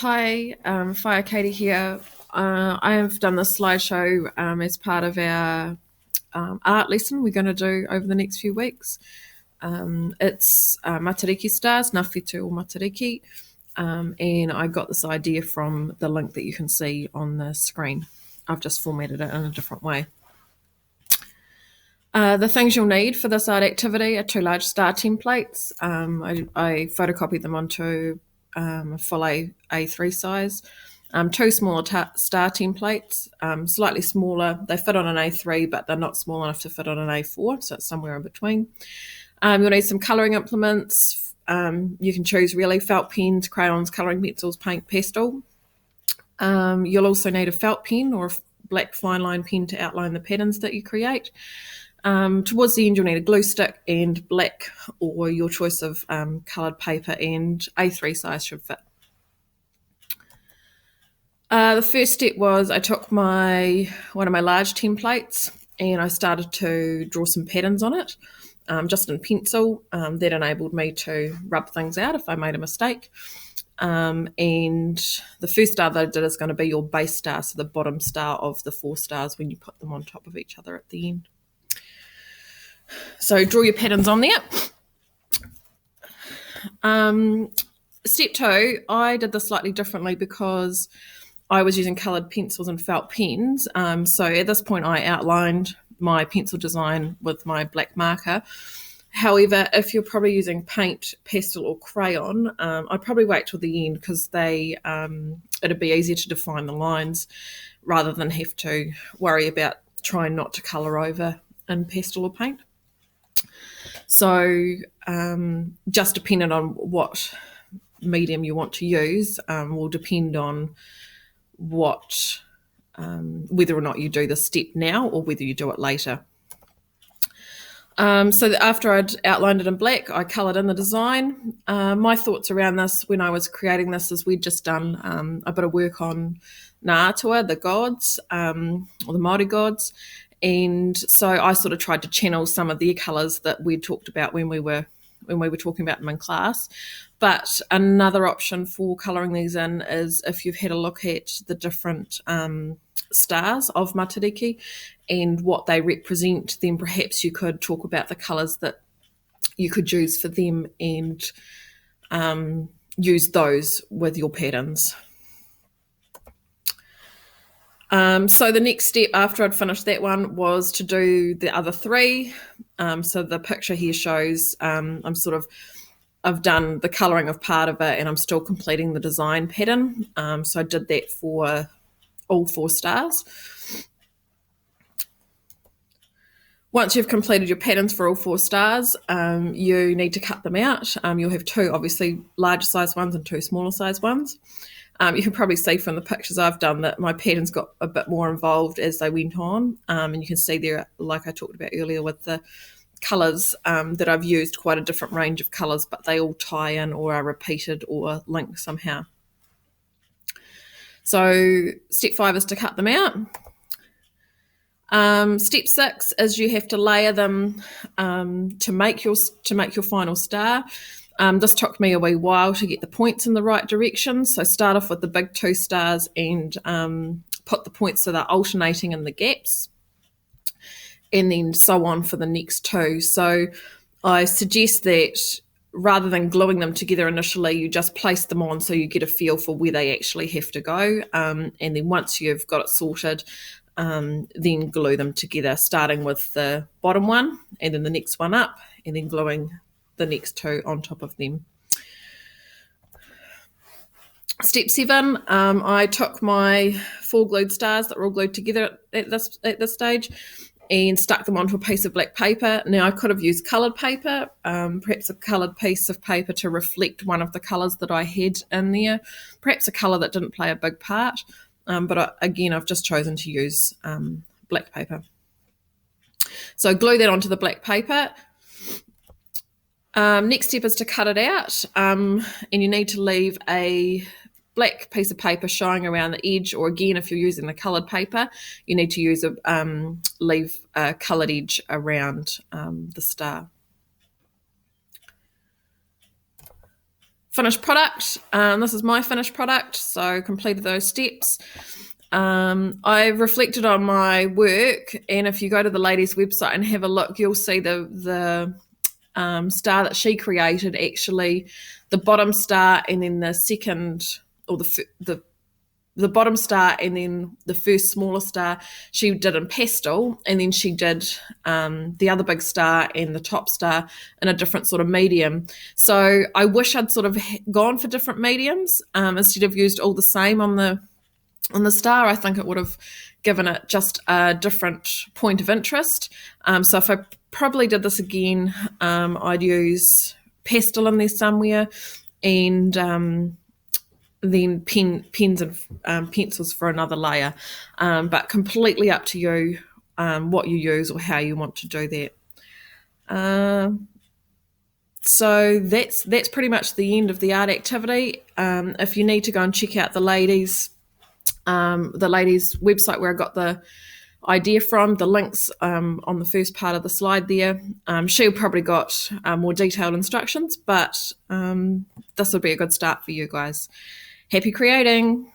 Hi, Fire Katie here. I have done this slideshow as part of our art lesson we're going to do over the next few weeks. It's Matariki stars, na Whetū or Matariki, and I got this idea from the link that you can see on the screen. I've just formatted it in a different way. The things you'll need for this art activity are two large star templates. I photocopied them onto a full A3 size. Two smaller star templates, slightly smaller. They fit on an A3, but they're not small enough to fit on an A4, so it's somewhere in between. You'll need some colouring implements. You can choose really felt pens, crayons, colouring pencils, paint, pastel. You'll also need a felt pen or a black fine line pen to outline the patterns that you create. Towards the end, you'll need a glue stick and black or your choice of coloured paper, and A3 size should fit. The first step was I took one of my large templates and I started to draw some patterns on it, just in pencil. That enabled me to rub things out if I made a mistake. And the first star that I did is going to be your base star, so the bottom star of the 4 stars when you put them on top of each other at the end. So draw your patterns on there. Step 2, I did this slightly differently because I was using coloured pencils and felt pens. So at this point I outlined my pencil design with my black marker. However, if you're probably using paint, pastel or crayon, I'd probably wait till the end because it'd be easier to define the lines rather than have to worry about trying not to colour over in pastel or paint. So just depending on what medium you want to use will depend on whether or not you do this step now or whether you do it later. So after I'd outlined it in black, I coloured in the design. My thoughts around this when I was creating this is we'd just done a bit of work on Ngā Atua, the gods, or the Māori gods. And so I sort of tried to channel some of their colours that we'd talked about when we were talking about them in class. But another option for colouring these in is if you've had a look at the different stars of Matariki and what they represent, then perhaps you could talk about the colours that you could use for them and use those with your patterns. So the next step after I'd finished that one was to do the other 3. So the picture here shows I've done the colouring of part of it and I'm still completing the design pattern. So I did that for all 4 stars. Once you've completed your patterns for all 4 stars, you need to cut them out. You'll have 2 obviously larger size ones and 2 smaller size ones. You can probably see from the pictures I've done that my patterns got a bit more involved as they went on. And you can see there, like I talked about earlier with the colours, that I've used quite a different range of colours, but they all tie in or are repeated or linked somehow. So step 5 is to cut them out. Step 6 is you have to layer them to make your final star. This took me a wee while to get the points in the right direction. So start off with the big 2 stars and put the points so they're alternating in the gaps, and then so on for the next 2. So I suggest that rather than gluing them together initially, you just place them on so you get a feel for where they actually have to go. And then once you've got it sorted, then glue them together, starting with the bottom one and then the next one up, and then gluing the next 2 on top of them. Step 7, I took my 4 glued stars that were all glued together at this stage and stuck them onto a piece of black paper. Now I could have used coloured paper, perhaps a coloured piece of paper to reflect one of the colours that I had in there, perhaps a colour that didn't play a big part, but again I've just chosen to use black paper. So glue that onto the black paper. Next step is to cut it out, and you need to leave a black piece of paper showing around the edge, or again if you're using the coloured paper you need to leave a coloured edge around the star. finished product. This is my finished product, so completed those steps. I reflected on my work, and if you go to the lady's website and have a look, you'll see the star that she created. Actually, the bottom star, and then the second, or the bottom star, and then the first smaller star she did in pastel, and then she did the other big star and the top star in a different sort of medium. So I wish I'd sort of gone for different mediums instead of used all the same on the star. I think it would have given it just a different point of interest. So if I probably did this again, I'd use pastel in there somewhere, and then pens and pencils for another layer. But completely up to you what you use or how you want to do that. So that's pretty much the end of the art activity. If you need to go and check out the ladies' website where I got the idea from, the links on the first part of the slide there. She'll probably got more detailed instructions, but this would be a good start for you guys. Happy creating!